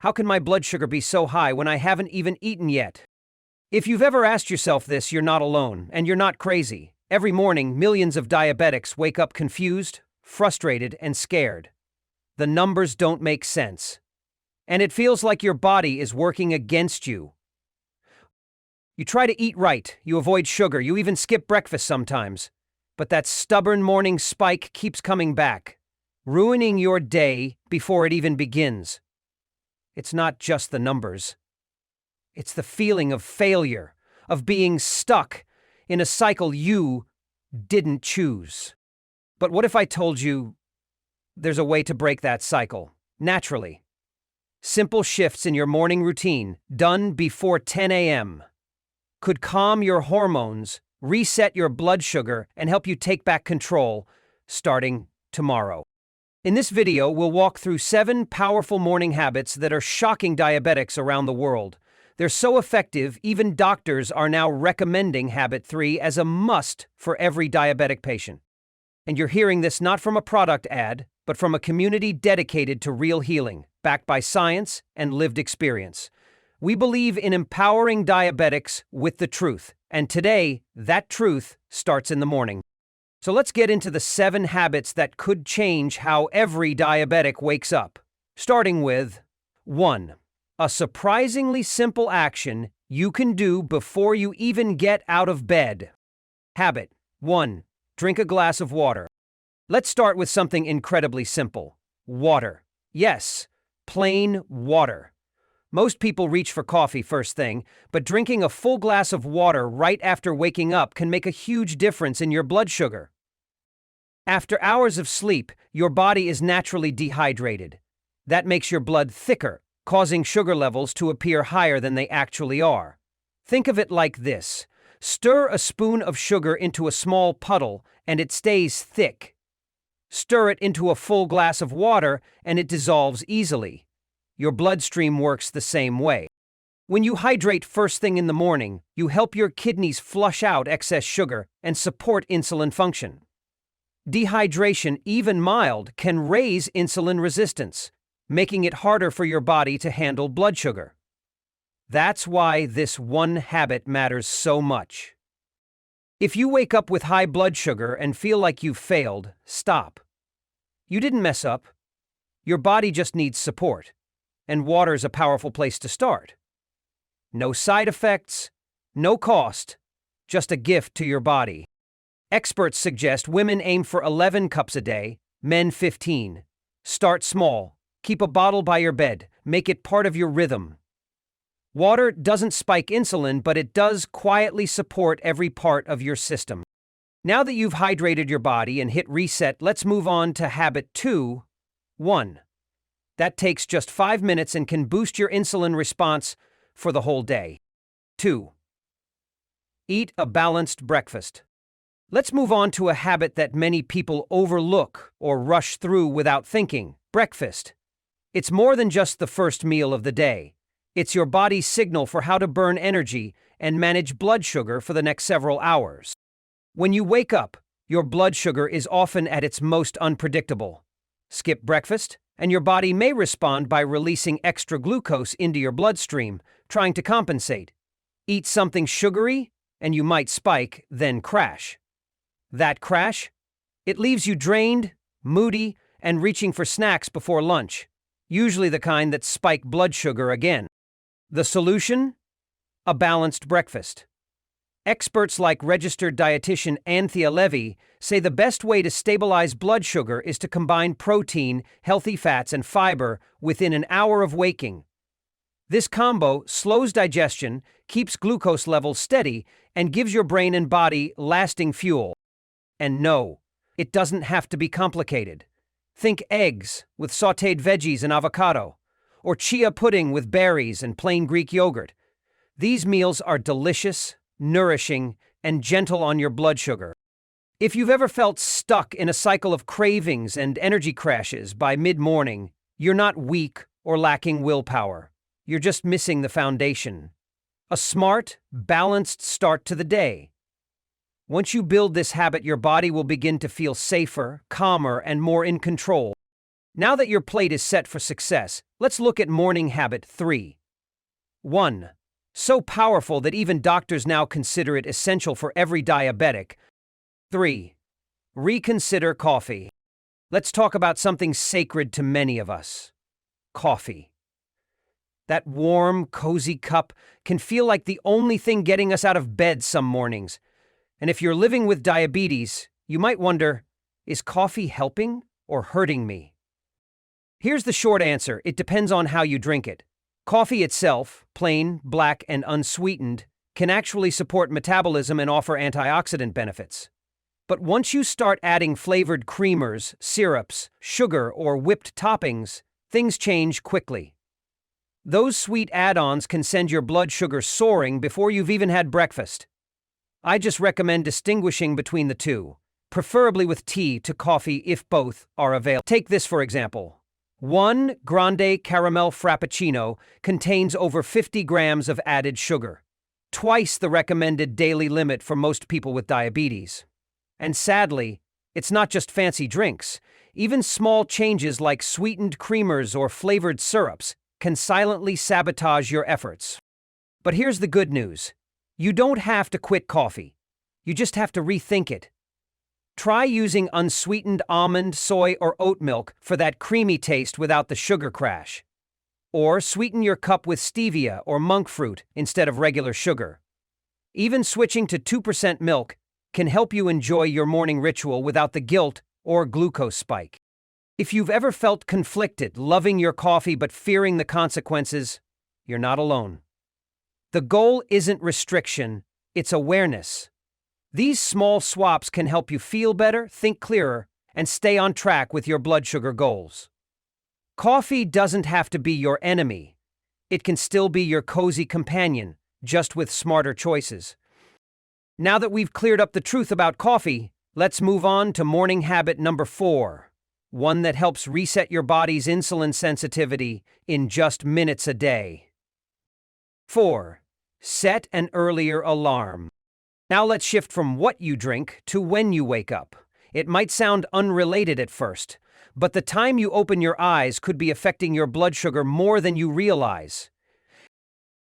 How can my blood sugar be so high when I haven't even eaten yet? If you've ever asked yourself this, you're not alone, and you're not crazy. Every morning, millions of diabetics wake up confused, frustrated, and scared. The numbers don't make sense. And it feels like your body is working against you. You try to eat right, you avoid sugar, you even skip breakfast sometimes. But that stubborn morning spike keeps coming back, ruining your day before it even begins. It's not just the numbers. It's the feeling of failure, of being stuck in a cycle you didn't choose. But what if I told you there's a way to break that cycle, naturally? Simple shifts in your morning routine, done before 10 a.m., could calm your hormones, reset your blood sugar, and help you take back control starting tomorrow. In this video, we'll walk through 7 powerful morning habits that are shocking diabetics around the world. They're so effective, even doctors are now recommending Habit 3 as a must for every diabetic patient. And you're hearing this not from a product ad, but from a community dedicated to real healing, backed by science and lived experience. We believe in empowering diabetics with the truth, and today, that truth starts in the morning. So let's get into the 7 habits that could change how every diabetic wakes up. Starting with 1. A surprisingly simple action you can do before you even get out of bed. Habit 1. Drink a glass of water. Let's start with something incredibly simple. Water. Yes, plain water. Most people reach for coffee first thing, but drinking a full glass of water right after waking up can make a huge difference in your blood sugar. After hours of sleep, your body is naturally dehydrated. That makes your blood thicker, causing sugar levels to appear higher than they actually are. Think of it like this. Stir a spoon of sugar into a small puddle, and it stays thick. Stir it into a full glass of water, and it dissolves easily. Your bloodstream works the same way. When you hydrate first thing in the morning, you help your kidneys flush out excess sugar and support insulin function. Dehydration, even mild, can raise insulin resistance, making it harder for your body to handle blood sugar. That's why this one habit matters so much. If you wake up with high blood sugar and feel like you've failed, stop. You didn't mess up. Your body just needs support. And water's a powerful place to start. No side effects, no cost, just a gift to your body. Experts suggest women aim for 11 cups a day, men 15. Start small. Keep a bottle by your bed. Make it part of your rhythm. Water doesn't spike insulin, but it does quietly support every part of your system. Now that you've hydrated your body and hit reset, let's move on to Habit 2. 1. That takes just 5 minutes and can boost your insulin response for the whole day. 2. Eat a balanced breakfast. Let's move on to a habit that many people overlook or rush through without thinking: breakfast. It's more than just the first meal of the day. It's your body's signal for how to burn energy and manage blood sugar for the next several hours. When you wake up, your blood sugar is often at its most unpredictable. Skip breakfast, and your body may respond by releasing extra glucose into your bloodstream, trying to compensate. Eat something sugary, and you might spike, then crash. That crash? It leaves you drained, moody, and reaching for snacks before lunch, usually the kind that spike blood sugar again. The solution? A balanced breakfast. Experts like registered dietitian Anthea Levy say the best way to stabilize blood sugar is to combine protein, healthy fats, and fiber within an hour of waking. This combo slows digestion, keeps glucose levels steady, and gives your brain and body lasting fuel. And no, it doesn't have to be complicated. Think eggs with sautéed veggies and avocado, or chia pudding with berries and plain Greek yogurt. These meals are delicious, nourishing, and gentle on your blood sugar. If you've ever felt stuck in a cycle of cravings and energy crashes by mid-morning, you're not weak or lacking willpower. You're just missing the foundation. A smart, balanced start to the day. Once you build this habit, your body will begin to feel safer, calmer, and more in control. Now that your plate is set for success, let's look at morning habit 3. 1. So powerful that even doctors now consider it essential for every diabetic. 3. Reconsider coffee. Let's talk about something sacred to many of us. Coffee. That warm, cozy cup can feel like the only thing getting us out of bed some mornings. And if you're living with diabetes, you might wonder, is coffee helping or hurting me? Here's the short answer: it depends on how you drink it. Coffee itself, plain, black, and unsweetened, can actually support metabolism and offer antioxidant benefits. But once you start adding flavored creamers, syrups, sugar, or whipped toppings, things change quickly. Those sweet add-ons can send your blood sugar soaring before you've even had breakfast. I just recommend distinguishing between the two, preferably with tea to coffee if both are available. Take this for example. One grande caramel frappuccino contains over 50 grams of added sugar, twice the recommended daily limit for most people with diabetes. And sadly, it's not just fancy drinks. Even small changes like sweetened creamers or flavored syrups can silently sabotage your efforts. But here's the good news. You don't have to quit coffee. You just have to rethink it. Try using unsweetened almond, soy, or oat milk for that creamy taste without the sugar crash. Or sweeten your cup with stevia or monk fruit instead of regular sugar. Even switching to 2% milk can help you enjoy your morning ritual without the guilt or glucose spike. If you've ever felt conflicted, loving your coffee but fearing the consequences, you're not alone. The goal isn't restriction, it's awareness. These small swaps can help you feel better, think clearer, and stay on track with your blood sugar goals. Coffee doesn't have to be your enemy. It can still be your cozy companion, just with smarter choices. Now that we've cleared up the truth about coffee, let's move on to morning habit number 4, one that helps reset your body's insulin sensitivity in just minutes a day. 4. Set an earlier alarm. Now let's shift from what you drink to when you wake up. It might sound unrelated at first, but the time you open your eyes could be affecting your blood sugar more than you realize.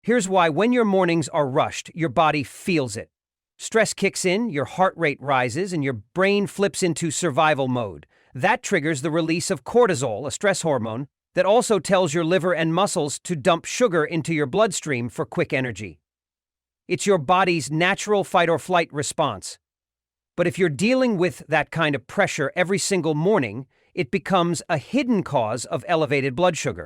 Here's why: when your mornings are rushed, your body feels it. Stress kicks in, your heart rate rises, and your brain flips into survival mode. That triggers the release of cortisol, a stress hormone, that also tells your liver and muscles to dump sugar into your bloodstream for quick energy. It's your body's natural fight-or-flight response. But if you're dealing with that kind of pressure every single morning, it becomes a hidden cause of elevated blood sugar.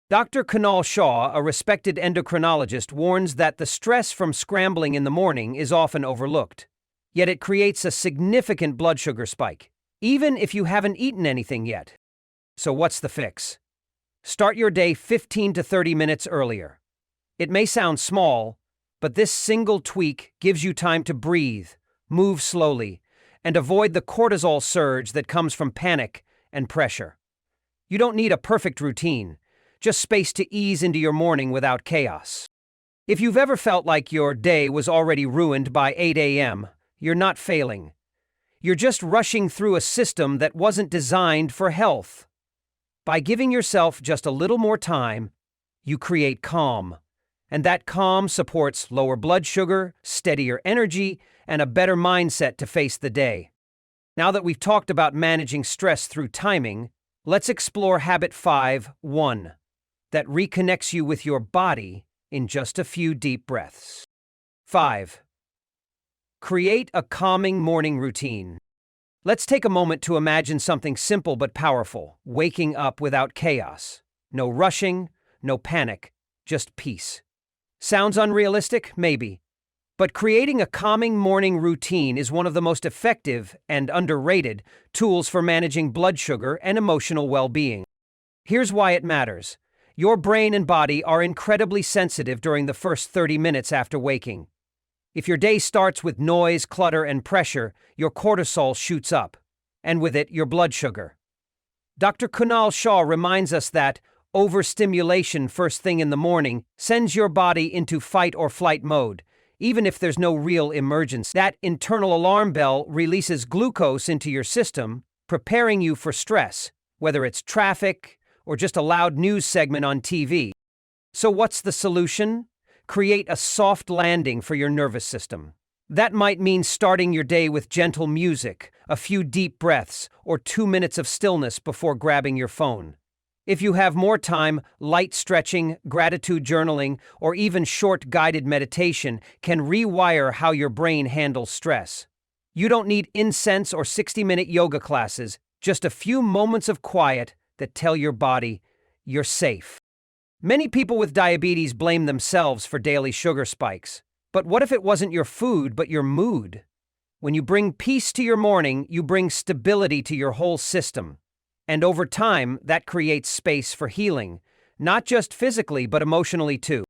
Dr. Kunal Shah, a respected endocrinologist, warns that the stress from scrambling in the morning is often overlooked. Yet it creates a significant blood sugar spike, even if you haven't eaten anything yet. So what's the fix? Start your day 15 to 30 minutes earlier. It may sound small, but this single tweak gives you time to breathe, move slowly, and avoid the cortisol surge that comes from panic and pressure. You don't need a perfect routine, just space to ease into your morning without chaos. If you've ever felt like your day was already ruined by 8 a.m., you're not failing. You're just rushing through a system that wasn't designed for health. By giving yourself just a little more time, you create calm. And that calm supports lower blood sugar, steadier energy, and a better mindset to face the day. Now that we've talked about managing stress through timing, let's explore habit 5.1 that reconnects you with your body in just a few deep breaths. 5. Create a calming morning routine. Let's take a moment to imagine something simple but powerful: waking up without chaos. No rushing, no panic, just peace. Sounds unrealistic? Maybe. But creating a calming morning routine is one of the most effective and underrated tools for managing blood sugar and emotional well-being. Here's why it matters. Your brain and body are incredibly sensitive during the first 30 minutes after waking. If your day starts with noise, clutter, and pressure, your cortisol shoots up, and with it, your blood sugar. Dr. Kunal Shah reminds us that overstimulation first thing in the morning sends your body into fight or flight mode, even if there's no real emergency. That internal alarm bell releases glucose into your system, preparing you for stress, whether it's traffic or just a loud news segment on TV. So what's the solution? Create a soft landing for your nervous system. That might mean starting your day with gentle music, a few deep breaths, or 2 minutes of stillness before grabbing your phone. If you have more time, light stretching, gratitude journaling, or even short guided meditation can rewire how your brain handles stress. You don't need incense or 60-minute yoga classes, just a few moments of quiet that tell your body you're safe. Many people with diabetes blame themselves for daily sugar spikes. But what if it wasn't your food, but your mood? When you bring peace to your morning, you bring stability to your whole system. And over time, that creates space for healing, not just physically, but emotionally too.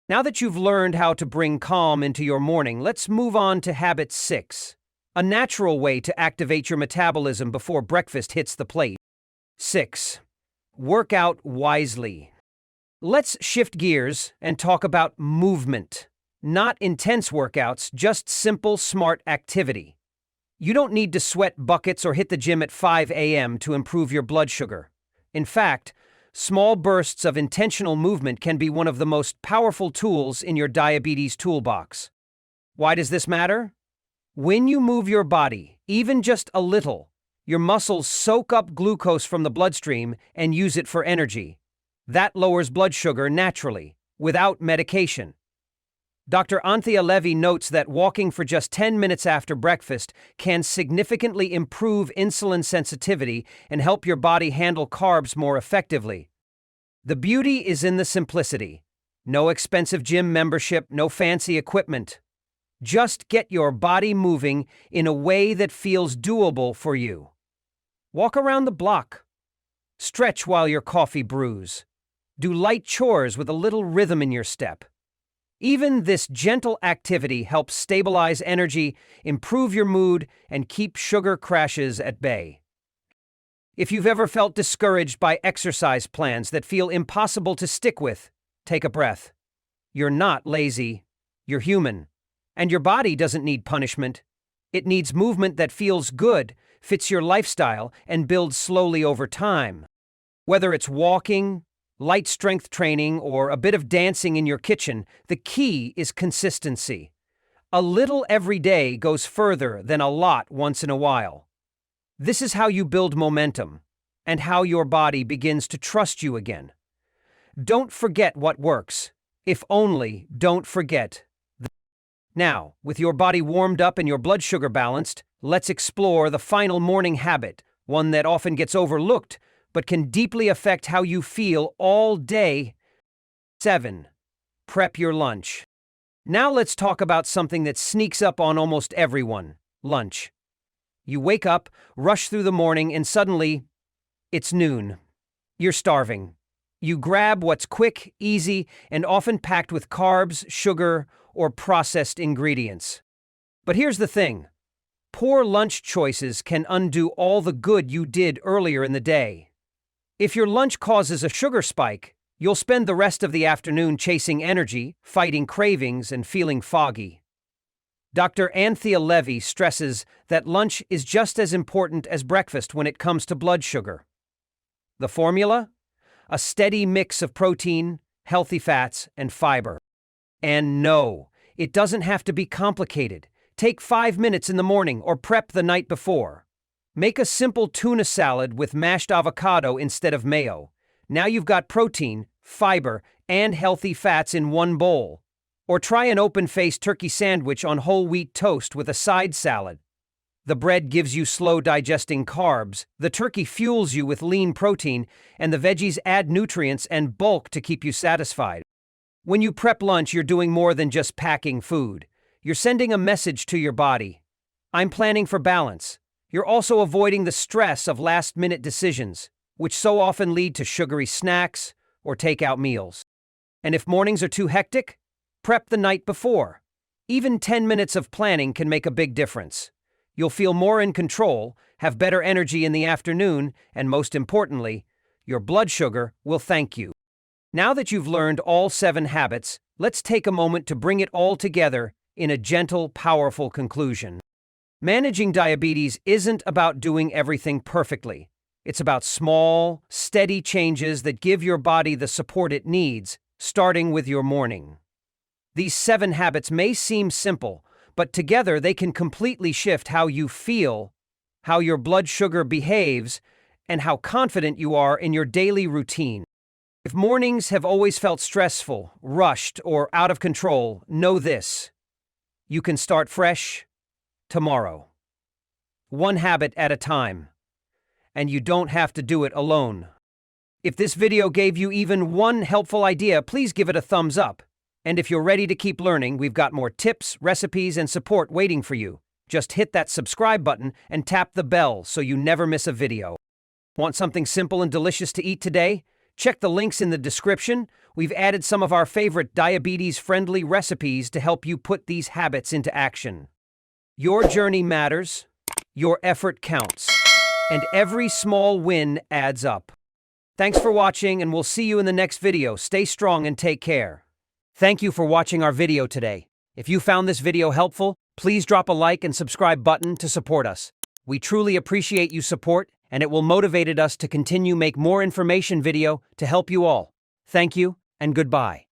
Now that you've learned how to bring calm into your morning, let's move on to habit 6, a natural way to activate your metabolism before breakfast hits the plate. 6. Work out wisely. Let's shift gears and talk about movement. Not intense workouts, just simple, smart activity. You don't need to sweat buckets or hit the gym at 5 a.m. to improve your blood sugar. In fact, small bursts of intentional movement can be one of the most powerful tools in your diabetes toolbox. Why does this matter? When you move your body, even just a little, your muscles soak up glucose from the bloodstream and use it for energy. That lowers blood sugar naturally, without medication. Dr. Anthea Levy notes that walking for just 10 minutes after breakfast can significantly improve insulin sensitivity and help your body handle carbs more effectively. The beauty is in the simplicity. No expensive gym membership, no fancy equipment. Just get your body moving in a way that feels doable for you. Walk around the block. Stretch while your coffee brews. Do light chores with a little rhythm in your step. Even this gentle activity helps stabilize energy, improve your mood, and keep sugar crashes at bay. If you've ever felt discouraged by exercise plans that feel impossible to stick with, take a breath. You're not lazy. You're human. And your body doesn't need punishment. It needs movement that feels good, fits your lifestyle, and builds slowly over time. Whether it's walking, light strength training, or a bit of dancing in your kitchen, the key is consistency. A little every day goes further than a lot once in a while. This is how you build momentum, and how your body begins to trust you again. Don't forget what works. If only, don't forget. Now, with your body warmed up and your blood sugar balanced, let's explore the final morning habit, one that often gets overlooked, but can deeply affect how you feel all day. 7. Prep your lunch. Now let's talk about something that sneaks up on almost everyone: lunch. You wake up, rush through the morning, and suddenly, it's noon. You're starving. You grab what's quick, easy, and often packed with carbs, sugar, or processed ingredients. But here's the thing: poor lunch choices can undo all the good you did earlier in the day. If your lunch causes a sugar spike, you'll spend the rest of the afternoon chasing energy, fighting cravings, and feeling foggy. Dr. Anthea Levy stresses that lunch is just as important as breakfast when it comes to blood sugar. The formula? A steady mix of protein, healthy fats, and fiber. And no, it doesn't have to be complicated. Take 5 minutes in the morning or prep the night before. Make a simple tuna salad with mashed avocado instead of mayo. Now you've got protein, fiber, and healthy fats in one bowl. Or try an open-faced turkey sandwich on whole wheat toast with a side salad. The bread gives you slow-digesting carbs, the turkey fuels you with lean protein, and the veggies add nutrients and bulk to keep you satisfied. When you prep lunch, you're doing more than just packing food. You're sending a message to your body. I'm planning for balance. You're also avoiding the stress of last-minute decisions, which so often lead to sugary snacks or takeout meals. And if mornings are too hectic, prep the night before. Even 10 minutes of planning can make a big difference. You'll feel more in control, have better energy in the afternoon, and most importantly, your blood sugar will thank you. Now that you've learned all 7 habits, let's take a moment to bring it all together in a gentle, powerful conclusion. Managing diabetes isn't about doing everything perfectly. It's about small, steady changes that give your body the support it needs, starting with your morning. These 7 habits may seem simple, but together they can completely shift how you feel, how your blood sugar behaves, and how confident you are in your daily routine. If mornings have always felt stressful, rushed, or out of control, know this: you can start fresh tomorrow. One habit at a time. And you don't have to do it alone. If this video gave you even one helpful idea, please give it a thumbs up. And if you're ready to keep learning, we've got more tips, recipes, and support waiting for you. Just hit that subscribe button and tap the bell so you never miss a video. Want something simple and delicious to eat today? Check the links in the description. We've added some of our favorite diabetes-friendly recipes to help you put these habits into action. Your journey matters, your effort counts, and every small win adds up. Thanks for watching, and we'll see you in the next video. Stay strong and take care. Thank you for watching our video today. If you found this video helpful, please drop a like and subscribe button to support us. We truly appreciate you support, and it will motivate us to continue make more information video to help you all. Thank you, and goodbye.